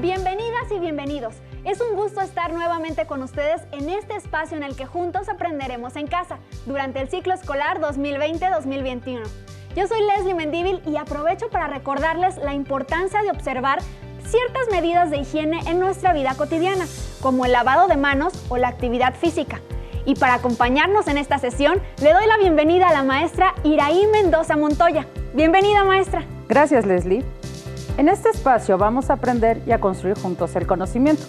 Bienvenidas y bienvenidos. Es un gusto estar nuevamente con ustedes en este espacio en el que juntos aprenderemos en casa durante el ciclo escolar 2020-2021. Yo soy Leslie Mendívil y aprovecho para recordarles la importancia de observar ciertas medidas de higiene en nuestra vida cotidiana, como el lavado de manos o la actividad física. Y para acompañarnos en esta sesión, le doy la bienvenida a la maestra Iraí Mendoza Montoya. Bienvenida, maestra. Gracias, Leslie. En este espacio vamos a aprender y a construir juntos el conocimiento.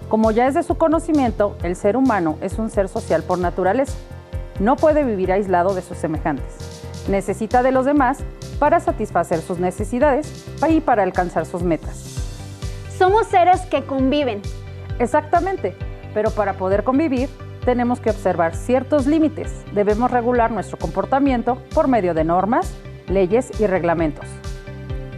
Como ya es de su conocimiento, el ser humano es un ser social por naturaleza. No puede vivir aislado de sus semejantes. Necesita de los demás para satisfacer sus necesidades y para alcanzar sus metas. Somos seres que conviven. Exactamente, pero para poder convivir, tenemos que observar ciertos límites. Debemos regular nuestro comportamiento por medio de normas, leyes y reglamentos.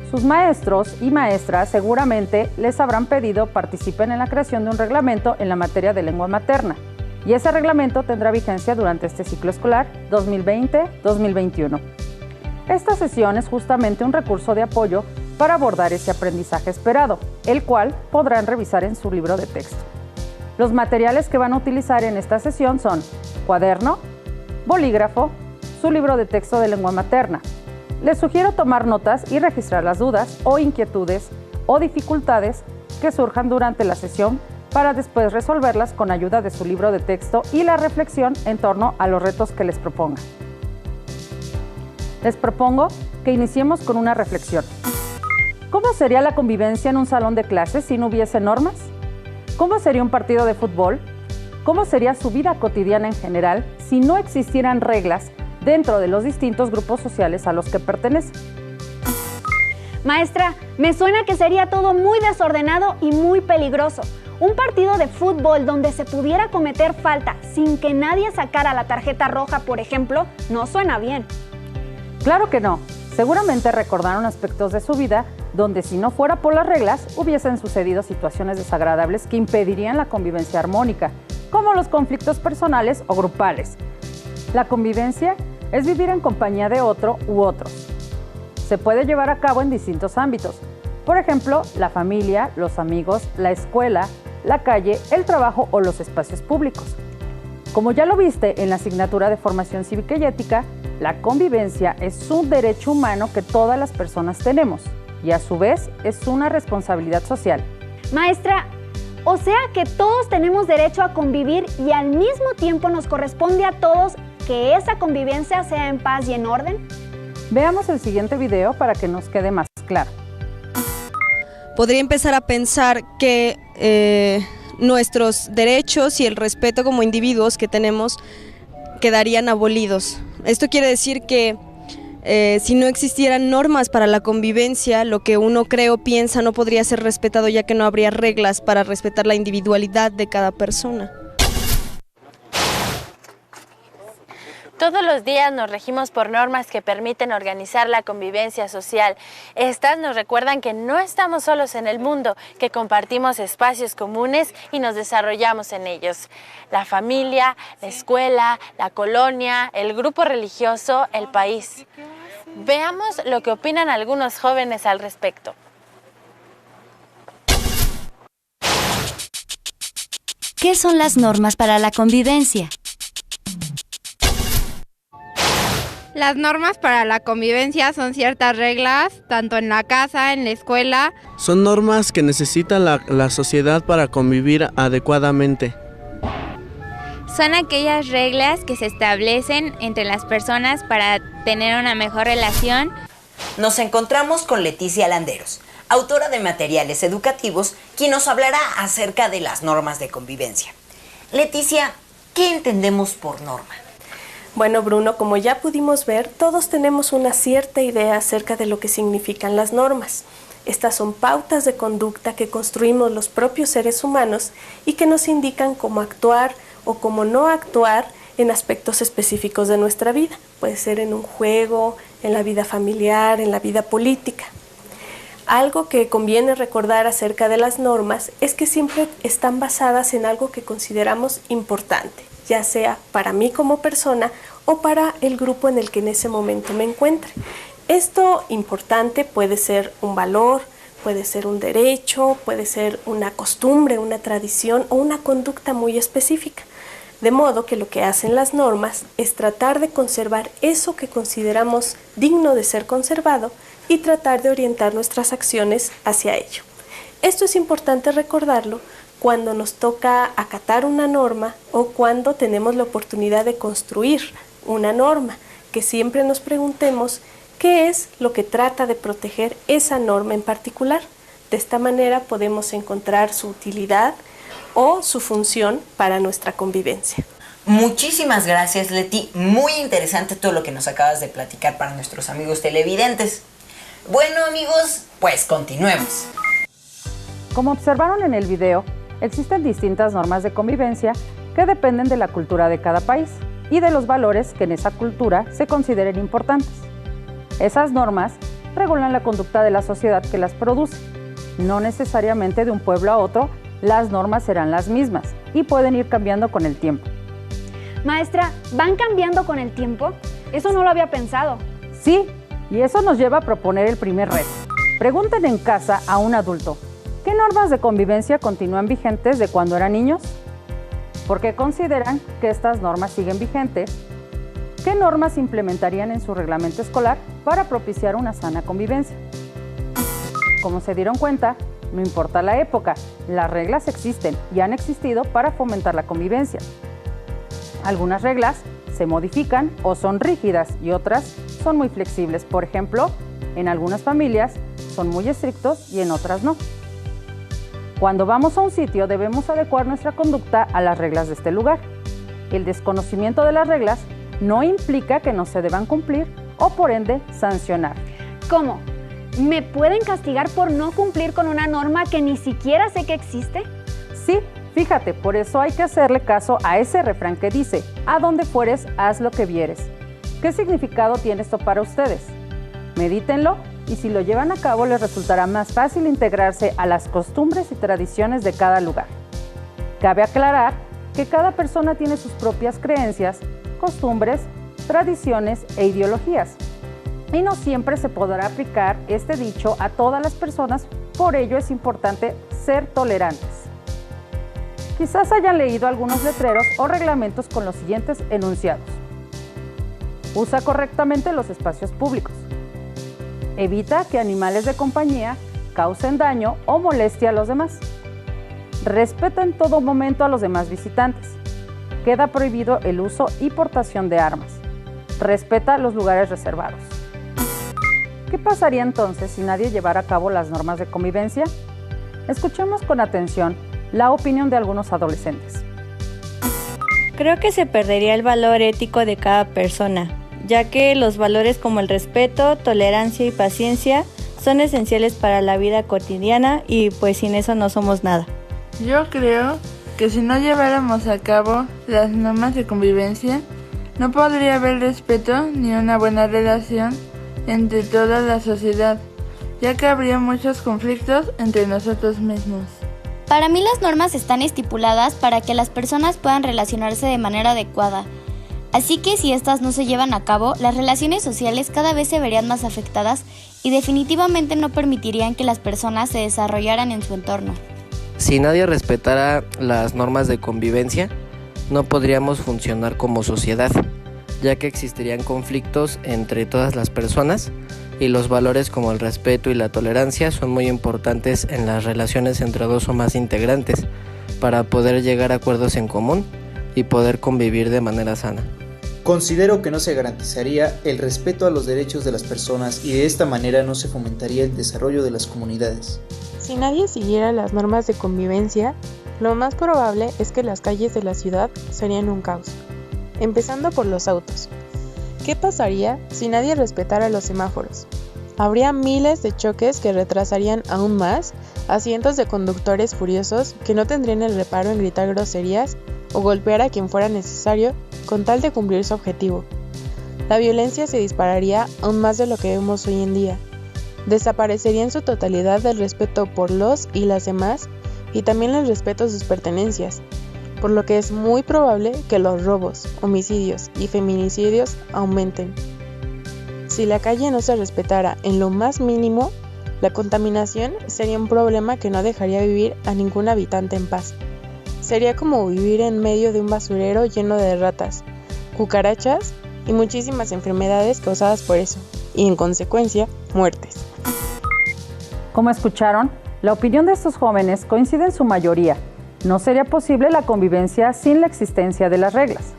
Sus maestros y maestras seguramente les habrán pedido participen en la creación de un reglamento en la materia de lengua materna, y ese reglamento tendrá vigencia durante este ciclo escolar 2020-2021. Esta sesión es justamente un recurso de apoyo para abordar ese aprendizaje esperado, el cual podrán revisar en su libro de texto. Los materiales que van a utilizar en esta sesión son cuaderno, bolígrafo, su libro de texto de lengua materna. Les sugiero tomar notas y registrar las dudas o inquietudes o dificultades que surjan durante la sesión para después resolverlas con ayuda de su libro de texto y la reflexión en torno a los retos que les proponga. Les propongo que iniciemos con una reflexión. ¿Cómo sería la convivencia en un salón de clases si no hubiese normas? ¿Cómo sería un partido de fútbol? ¿Cómo sería su vida cotidiana en general si no existieran reglas dentro de los distintos grupos sociales a los que pertenece? Maestra, me suena que sería todo muy desordenado y muy peligroso. Un partido de fútbol donde se pudiera cometer falta sin que nadie sacara la tarjeta roja, por ejemplo, no suena bien. Claro que no. Seguramente recordaron aspectos de su vida donde si no fuera por las reglas hubiesen sucedido situaciones desagradables que impedirían la convivencia armónica, como los conflictos personales o grupales. La convivencia es vivir en compañía de otro u otros. Se puede llevar a cabo en distintos ámbitos. Por ejemplo, la familia, los amigos, la escuela, la calle, el trabajo o los espacios públicos. Como ya lo viste en la asignatura de Formación Cívica y Ética, la convivencia es un derecho humano que todas las personas tenemos y a su vez es una responsabilidad social. Maestra, o sea que todos tenemos derecho a convivir y al mismo tiempo nos corresponde a todos que esa convivencia sea en paz y en orden. Veamos el siguiente video para que nos quede más claro. Podría empezar a pensar que nuestros derechos y el respeto como individuos que tenemos quedarían abolidos. Esto quiere decir que si no existieran normas para la convivencia, lo que uno cree o piensa no podría ser respetado, ya que no habría reglas para respetar la individualidad de cada persona. Todos los días nos regimos por normas que permiten organizar la convivencia social. Estas nos recuerdan que no estamos solos en el mundo, que compartimos espacios comunes y nos desarrollamos en ellos. La familia, la escuela, la colonia, el grupo religioso, el país. Veamos lo que opinan algunos jóvenes al respecto. ¿Qué son las normas para la convivencia? Las normas para la convivencia son ciertas reglas, tanto en la casa, en la escuela. Son normas que necesita la sociedad para convivir adecuadamente. Son aquellas reglas que se establecen entre las personas para tener una mejor relación. Nos encontramos con Leticia Landeros, autora de materiales educativos, quien nos hablará acerca de las normas de convivencia. Leticia, ¿qué entendemos por norma? Bueno, Bruno, como ya pudimos ver, todos tenemos una cierta idea acerca de lo que significan las normas. Estas son pautas de conducta que construimos los propios seres humanos y que nos indican cómo actuar o cómo no actuar en aspectos específicos de nuestra vida. Puede ser en un juego, en la vida familiar, en la vida política. Algo que conviene recordar acerca de las normas es que siempre están basadas en algo que consideramos importante, ya sea para mí como persona o para el grupo en el que en ese momento me encuentre. Esto importante puede ser un valor, puede ser un derecho, puede ser una costumbre, una tradición o una conducta muy específica. De modo que lo que hacen las normas es tratar de conservar eso que consideramos digno de ser conservado y tratar de orientar nuestras acciones hacia ello. Esto es importante recordarlo cuando nos toca acatar una norma o cuando tenemos la oportunidad de construir una norma, que siempre nos preguntemos qué es lo que trata de proteger esa norma en particular. De esta manera podemos encontrar su utilidad o su función para nuestra convivencia. Muchísimas gracias, Leti. Muy interesante todo lo que nos acabas de platicar para nuestros amigos televidentes. Bueno, amigos, pues continuemos. Como observaron en el video, existen distintas normas de convivencia que dependen de la cultura de cada país y de los valores que en esa cultura se consideren importantes. Esas normas regulan la conducta de la sociedad que las produce. No necesariamente de un pueblo a otro, las normas serán las mismas y pueden ir cambiando con el tiempo. Maestra, ¿van cambiando con el tiempo? Eso no lo había pensado. Sí, y eso nos lleva a proponer el primer reto. Pregunten en casa a un adulto, ¿qué normas de convivencia continúan vigentes de cuando eran niños? ¿Por qué consideran que estas normas siguen vigentes? ¿Qué normas implementarían en su reglamento escolar para propiciar una sana convivencia? Como se dieron cuenta, no importa la época, las reglas existen y han existido para fomentar la convivencia. Algunas reglas se modifican o son rígidas y otras son muy flexibles. Por ejemplo, en algunas familias son muy estrictos y en otras no. Cuando vamos a un sitio debemos adecuar nuestra conducta a las reglas de este lugar. El desconocimiento de las reglas no implica que no se deban cumplir o por ende sancionar. ¿Cómo? ¿Me pueden castigar por no cumplir con una norma que ni siquiera sé que existe? Sí, fíjate, por eso hay que hacerle caso a ese refrán que dice, a donde fueres, haz lo que vieres. ¿Qué significado tiene esto para ustedes? Medítenlo y si lo llevan a cabo les resultará más fácil integrarse a las costumbres y tradiciones de cada lugar. Cabe aclarar que cada persona tiene sus propias creencias, costumbres, tradiciones e ideologías. Y no siempre se podrá aplicar este dicho a todas las personas, por ello es importante ser tolerantes. Quizás hayan leído algunos letreros o reglamentos con los siguientes enunciados. Usa correctamente los espacios públicos. Evita que animales de compañía causen daño o molestia a los demás. Respeta en todo momento a los demás visitantes. Queda prohibido el uso y portación de armas. Respeta los lugares reservados. ¿Qué pasaría entonces si nadie llevara a cabo las normas de convivencia? Escuchemos con atención la opinión de algunos adolescentes. Creo que se perdería el valor ético de cada persona, ya que los valores como el respeto, tolerancia y paciencia son esenciales para la vida cotidiana y pues sin eso no somos nada. Yo creo que si no lleváramos a cabo las normas de convivencia, no podría haber respeto ni una buena relación entre toda la sociedad, ya que habría muchos conflictos entre nosotros mismos. Para mí las normas están estipuladas para que las personas puedan relacionarse de manera adecuada. Así que si estas no se llevan a cabo, las relaciones sociales cada vez se verían más afectadas y definitivamente no permitirían que las personas se desarrollaran en su entorno. Si nadie respetara las normas de convivencia, no podríamos funcionar como sociedad, ya que existirían conflictos entre todas las personas y los valores como el respeto y la tolerancia son muy importantes en las relaciones entre dos o más integrantes para poder llegar a acuerdos en común y poder convivir de manera sana. Considero que no se garantizaría el respeto a los derechos de las personas y de esta manera no se fomentaría el desarrollo de las comunidades. Si nadie siguiera las normas de convivencia, lo más probable es que las calles de la ciudad serían un caos. Empezando por los autos. ¿Qué pasaría si nadie respetara los semáforos? Habría miles de choques que retrasarían aún más a cientos de conductores furiosos que no tendrían el reparo en gritar groserías o golpear a quien fuera necesario con tal de cumplir su objetivo. La violencia se dispararía aún más de lo que vemos hoy en día. Desaparecería en su totalidad el respeto por los y las demás y también el respeto a sus pertenencias, por lo que es muy probable que los robos, homicidios y feminicidios aumenten. Si la calle no se respetara en lo más mínimo, La contaminación sería un problema que no dejaría vivir a ningún habitante en paz. Sería como vivir en medio de un basurero lleno de ratas, cucarachas y muchísimas enfermedades causadas por eso, y en consecuencia, muertes. Como escucharon, la opinión de estos jóvenes coincide en su mayoría. No sería posible la convivencia sin la existencia de las reglas.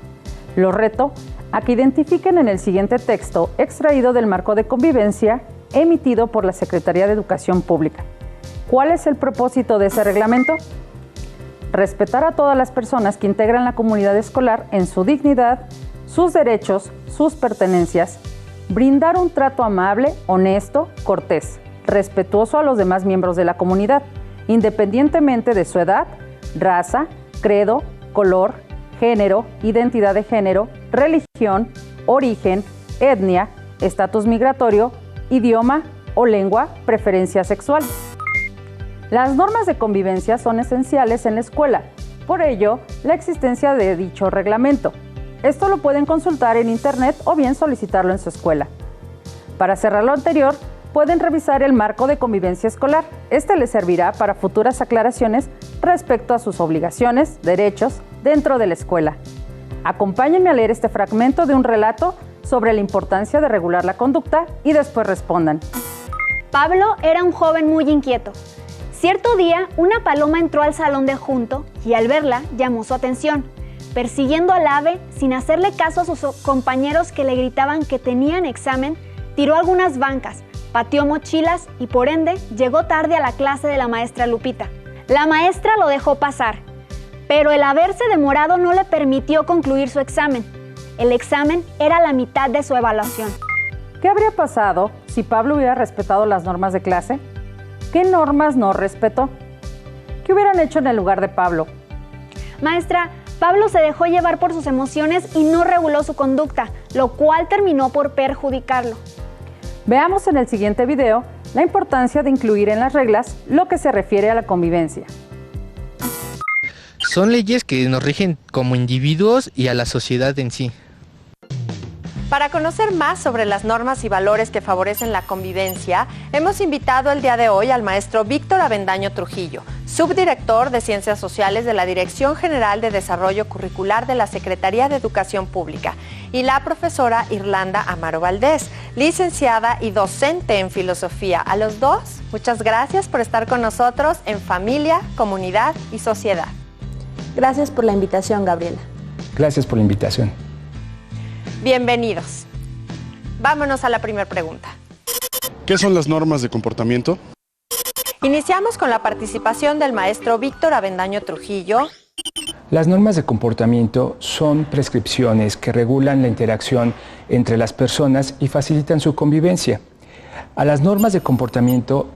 Los reto a que identifiquen en el siguiente texto extraído del marco de convivencia emitido por la Secretaría de Educación Pública. ¿Cuál es el propósito de ese reglamento? Respetar a todas las personas que integran la comunidad escolar en su dignidad, sus derechos, sus pertenencias, brindar un trato amable, honesto, cortés, respetuoso a los demás miembros de la comunidad, independientemente de su edad, raza, credo, color, género, identidad de género, religión, origen, etnia, estatus migratorio, idioma o lengua, preferencia sexual. Las normas de convivencia son esenciales en la escuela, por ello, la existencia de dicho reglamento. Esto lo pueden consultar en internet o bien solicitarlo en su escuela. Para cerrar lo anterior, pueden revisar el marco de convivencia escolar. Este les servirá para futuras aclaraciones respecto a sus obligaciones, derechos dentro de la escuela. Acompáñenme a leer este fragmento de un relato sobre la importancia de regular la conducta y después respondan. Pablo era un joven muy inquieto. Cierto día, una paloma entró al salón de junto y al verla llamó su atención. Persiguiendo al ave, sin hacerle caso a sus compañeros que le gritaban que tenían examen, tiró algunas bancas, pateó mochilas y por ende llegó tarde a la clase de la maestra Lupita. La maestra lo dejó pasar, pero el haberse demorado no le permitió concluir su examen. El examen era la mitad de su evaluación. ¿Qué habría pasado si Pablo hubiera respetado las normas de clase? ¿Qué normas no respetó? ¿Qué hubieran hecho en el lugar de Pablo? Maestra, Pablo se dejó llevar por sus emociones y no reguló su conducta, lo cual terminó por perjudicarlo. Veamos en el siguiente video la importancia de incluir en las reglas lo que se refiere a la convivencia. Son leyes que nos rigen como individuos y a la sociedad en sí. Para conocer más sobre las normas y valores que favorecen la convivencia, hemos invitado el día de hoy al maestro Víctor Avendaño Trujillo, subdirector de Ciencias Sociales de la Dirección General de Desarrollo Curricular de la Secretaría de Educación Pública, y la profesora Irlanda Amaro Valdés, licenciada y docente en Filosofía. A los dos, muchas gracias por estar con nosotros en Familia, Comunidad y Sociedad. Gracias por la invitación, Gabriela. Gracias por la invitación. Bienvenidos. Vámonos a la primera pregunta. ¿Qué son las normas de comportamiento? Iniciamos con la participación del maestro Víctor Avendaño Trujillo. Las normas de comportamiento son prescripciones que regulan la interacción entre las personas y facilitan su convivencia. A las normas de comportamiento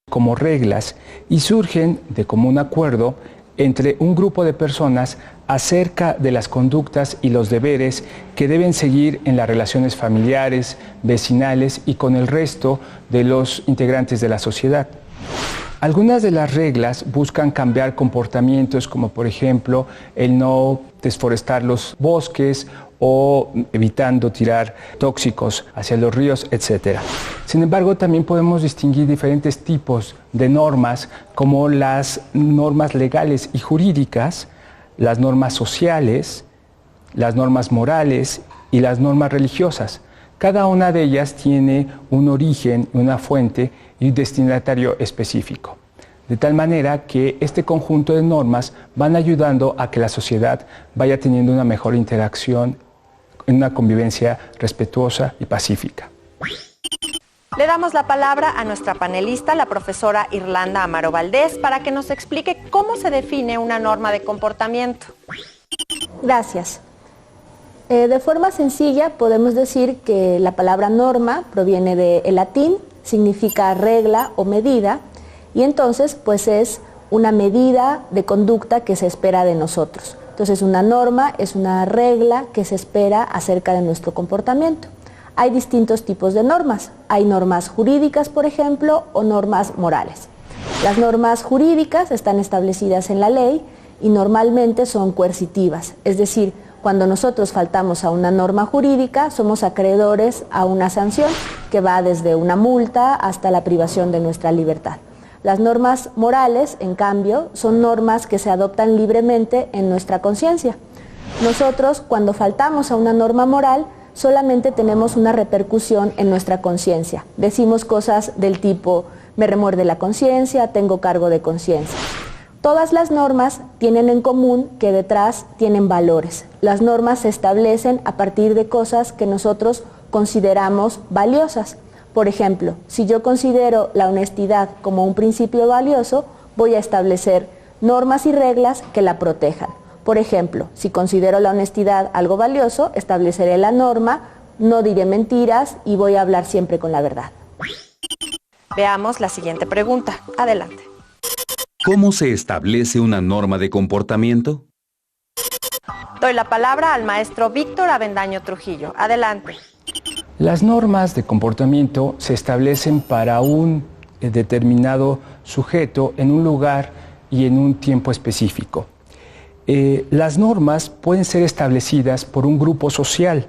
como reglas y surgen de común acuerdo entre un grupo de personas acerca de las conductas y los deberes que deben seguir en las relaciones familiares, vecinales y con el resto de los integrantes de la sociedad. Algunas de las reglas buscan cambiar comportamientos como por ejemplo el no desforestar los bosques o evitando tirar tóxicos hacia los ríos, etc. Sin embargo, también podemos distinguir diferentes tipos de normas como las normas legales y jurídicas, las normas sociales, las normas morales y las normas religiosas. Cada una de ellas tiene un origen, una fuente y un destinatario específico. De tal manera que este conjunto de normas van ayudando a que la sociedad vaya teniendo una mejor interacción en una convivencia respetuosa y pacífica. Le damos la palabra a nuestra panelista, la profesora Irlanda Amaro Valdés, para que nos explique cómo se define una norma de comportamiento. Gracias. De forma sencilla podemos decir que la palabra norma proviene del latín, significa regla o medida, y entonces pues es una medida de conducta que se espera de nosotros. Entonces una norma es una regla que se espera acerca de nuestro comportamiento. Hay distintos tipos de normas. Hay normas jurídicas, por ejemplo, o normas morales. Las normas jurídicas están establecidas en la ley y normalmente son coercitivas, es decir, cuando nosotros faltamos a una norma jurídica, somos acreedores a una sanción que va desde una multa hasta la privación de nuestra libertad. Las normas morales, en cambio, son normas que se adoptan libremente en nuestra conciencia. Nosotros, cuando faltamos a una norma moral, solamente tenemos una repercusión en nuestra conciencia. Decimos cosas del tipo, me remuerde la conciencia, tengo cargo de conciencia. Todas las normas tienen en común que detrás tienen valores. Las normas se establecen a partir de cosas que nosotros consideramos valiosas. Por ejemplo, si yo considero la honestidad como un principio valioso, voy a establecer normas y reglas que la protejan. Por ejemplo, si considero la honestidad algo valioso, estableceré la norma, no diré mentiras y voy a hablar siempre con la verdad. Veamos la siguiente pregunta. Adelante. ¿Cómo se establece una norma de comportamiento? Doy la palabra al maestro Víctor Avendaño Trujillo. Adelante. Las normas de comportamiento se establecen para un determinado sujeto en un lugar y en un tiempo específico. Las normas pueden ser establecidas por un grupo social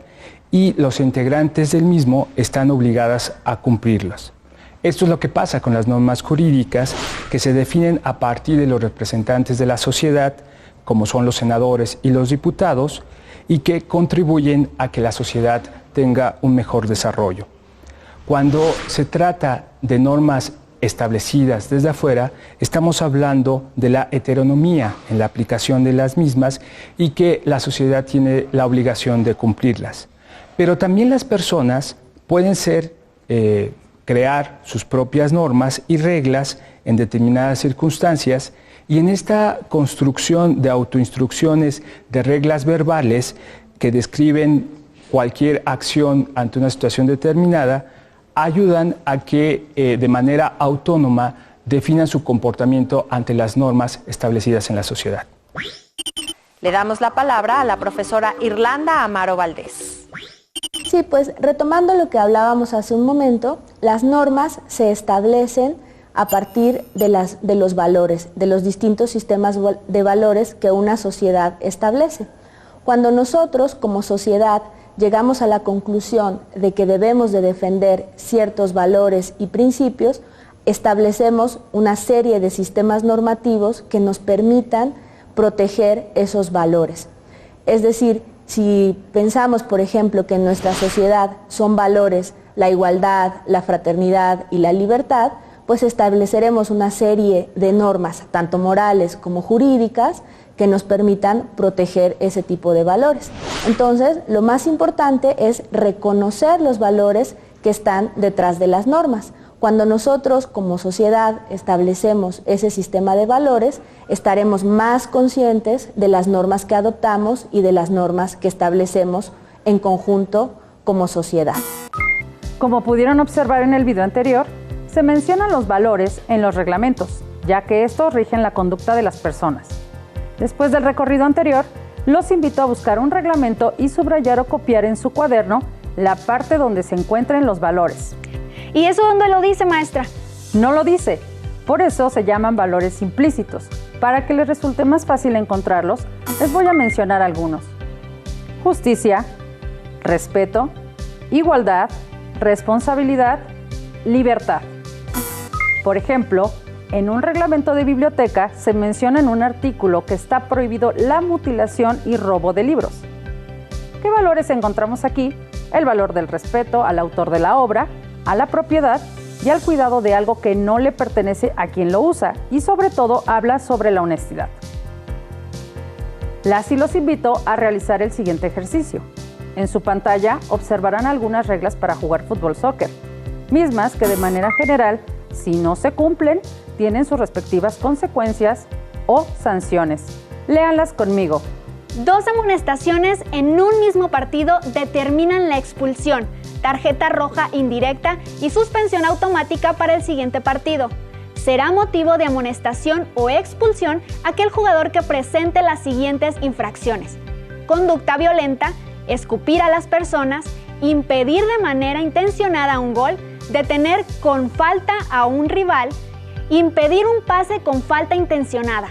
y los integrantes del mismo están obligadas a cumplirlas. Esto es lo que pasa con las normas jurídicas, que se definen a partir de los representantes de la sociedad, como son los senadores y los diputados, y que contribuyen a que la sociedad tenga un mejor desarrollo. Cuando se trata de normas establecidas desde afuera, estamos hablando de la heteronomía en la aplicación de las mismas y que la sociedad tiene la obligación de cumplirlas. Pero también las personas pueden crear sus propias normas y reglas en determinadas circunstancias, y en esta construcción de autoinstrucciones de reglas verbales que describen cualquier acción ante una situación determinada, ayudan a que de manera autónoma definan su comportamiento ante las normas establecidas en la sociedad. Le damos la palabra a la profesora Irlanda Amaro Valdés. Sí, pues retomando lo que hablábamos hace un momento, las normas se establecen a partir de los valores, de los distintos sistemas de valores que una sociedad establece. Cuando nosotros, como sociedad, llegamos a la conclusión de que debemos de defender ciertos valores y principios, establecemos una serie de sistemas normativos que nos permitan proteger esos valores. Es decir, si pensamos, por ejemplo, que en nuestra sociedad son valores la igualdad, la fraternidad y la libertad, pues estableceremos una serie de normas, tanto morales como jurídicas, que nos permitan proteger ese tipo de valores. Entonces, lo más importante es reconocer los valores que están detrás de las normas. Cuando nosotros como sociedad establecemos ese sistema de valores, estaremos más conscientes de las normas que adoptamos y de las normas que establecemos en conjunto como sociedad. Como pudieron observar en el video anterior, se mencionan los valores en los reglamentos, ya que estos rigen la conducta de las personas. Después del recorrido anterior, los invito a buscar un reglamento y subrayar o copiar en su cuaderno la parte donde se encuentren los valores. ¿Y eso dónde lo dice, maestra? No lo dice. Por eso se llaman valores implícitos. Para que les resulte más fácil encontrarlos, les voy a mencionar algunos. Justicia, respeto, igualdad, responsabilidad, libertad. Por ejemplo, en un reglamento de biblioteca se menciona en un artículo que está prohibido la mutilación y robo de libros. ¿Qué valores encontramos aquí? El valor del respeto al autor de la obra, a la propiedad y al cuidado de algo que no le pertenece a quien lo usa, y sobre todo habla sobre la honestidad. Las y los invito a realizar el siguiente ejercicio. En su pantalla observarán algunas reglas para jugar fútbol-soccer, mismas que de manera general, si no se cumplen, tienen sus respectivas consecuencias o sanciones. Léanlas conmigo. 2 amonestaciones en un mismo partido determinan la expulsión, tarjeta roja indirecta y suspensión automática para el siguiente partido. Será motivo de amonestación o expulsión aquel jugador que presente las siguientes infracciones: conducta violenta, escupir a las personas, impedir de manera intencionada un gol, detener con falta a un rival, impedir un pase con falta intencionada.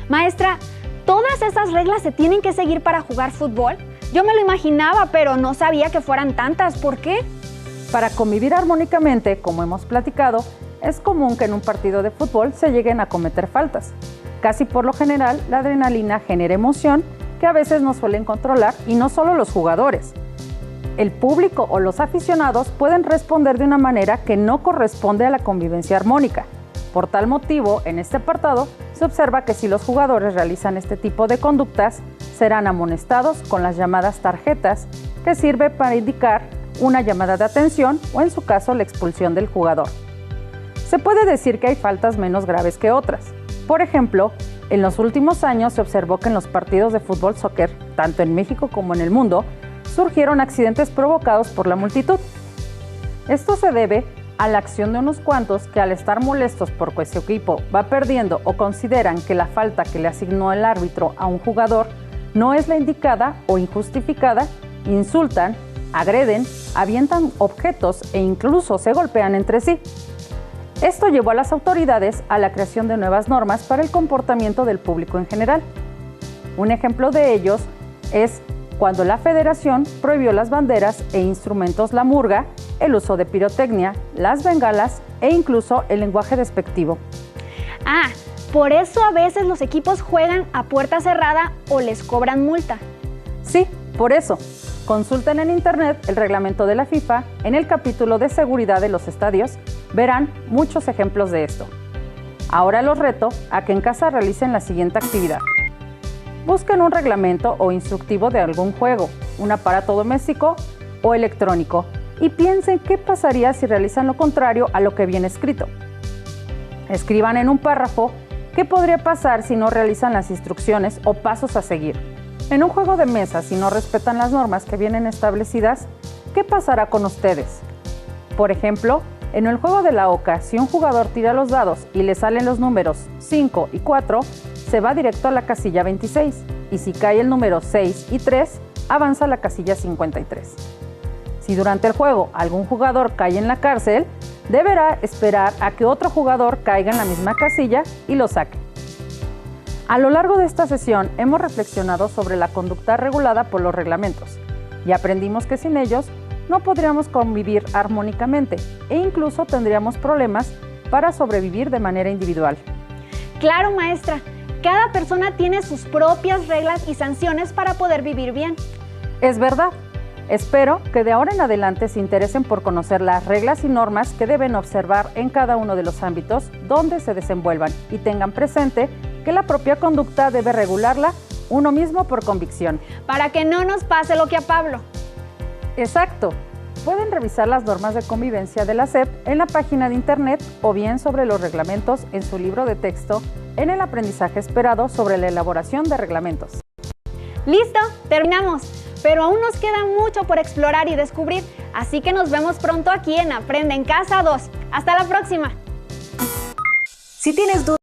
Maestra, ¿Todas esas reglas se tienen que seguir para jugar fútbol? Yo me lo imaginaba, pero no sabía que fueran tantas. ¿Por qué? Para convivir armónicamente, como hemos platicado, es común que en un partido de fútbol se lleguen a cometer faltas. Casi por lo general, la adrenalina genera emoción que a veces no suelen controlar, y no solo los jugadores. El público o los aficionados pueden responder de una manera que no corresponde a la convivencia armónica. Por tal motivo, en este apartado, se observa que si los jugadores realizan este tipo de conductas, serán amonestados con las llamadas tarjetas, que sirve para indicar una llamada de atención o, en su caso, la expulsión del jugador. Se puede decir que hay faltas menos graves que otras. Por ejemplo, en los últimos años se observó que en los partidos de fútbol soccer, tanto en México como en el mundo, surgieron accidentes provocados por la multitud. Esto se debe a la acción de unos cuantos que, al estar molestos porque su equipo va perdiendo o consideran que la falta que le asignó el árbitro a un jugador no es la indicada o injustificada, insultan, agreden, avientan objetos e incluso se golpean entre sí. Esto llevó a las autoridades a la creación de nuevas normas para el comportamiento del público en general. Un ejemplo de ellos es cuando la Federación prohibió las banderas e instrumentos la murga, el uso de pirotecnia, las bengalas e incluso el lenguaje despectivo. Ah, por eso a veces los equipos juegan a puerta cerrada o les cobran multa. Sí, por eso. Consulten en internet el reglamento de la FIFA. En el capítulo de seguridad de los estadios verán muchos ejemplos de esto. Ahora los reto a que en casa realicen la siguiente actividad. Busquen un reglamento o instructivo de algún juego, un aparato doméstico o electrónico, y piensen qué pasaría si realizan lo contrario a lo que viene escrito. Escriban en un párrafo qué podría pasar si no realizan las instrucciones o pasos a seguir. En un juego de mesa, si no respetan las normas que vienen establecidas, ¿qué pasará con ustedes? Por ejemplo, en el juego de la oca, si un jugador tira los dados y le salen los números 5 y 4, se va directo a la casilla 26, y si cae el número 6 y 3, avanza a la casilla 53. Si durante el juego algún jugador cae en la cárcel, deberá esperar a que otro jugador caiga en la misma casilla y lo saque. A lo largo de esta sesión hemos reflexionado sobre la conducta regulada por los reglamentos y aprendimos que sin ellos no podríamos convivir armónicamente e incluso tendríamos problemas para sobrevivir de manera individual. Claro, maestra. Cada persona tiene sus propias reglas y sanciones para poder vivir bien. Es verdad. Espero que de ahora en adelante se interesen por conocer las reglas y normas que deben observar en cada uno de los ámbitos donde se desenvuelvan y tengan presente que la propia conducta debe regularla uno mismo por convicción. Para que no nos pase lo que a Pablo. Exacto. Pueden revisar las normas de convivencia de la SEP en la página de internet o bien sobre los reglamentos en su libro de texto en el aprendizaje esperado sobre la elaboración de reglamentos. ¡Listo! ¡Terminamos! Pero aún nos queda mucho por explorar y descubrir, así que nos vemos pronto aquí en Aprende en Casa 2. ¡Hasta la próxima! Si tienes dudas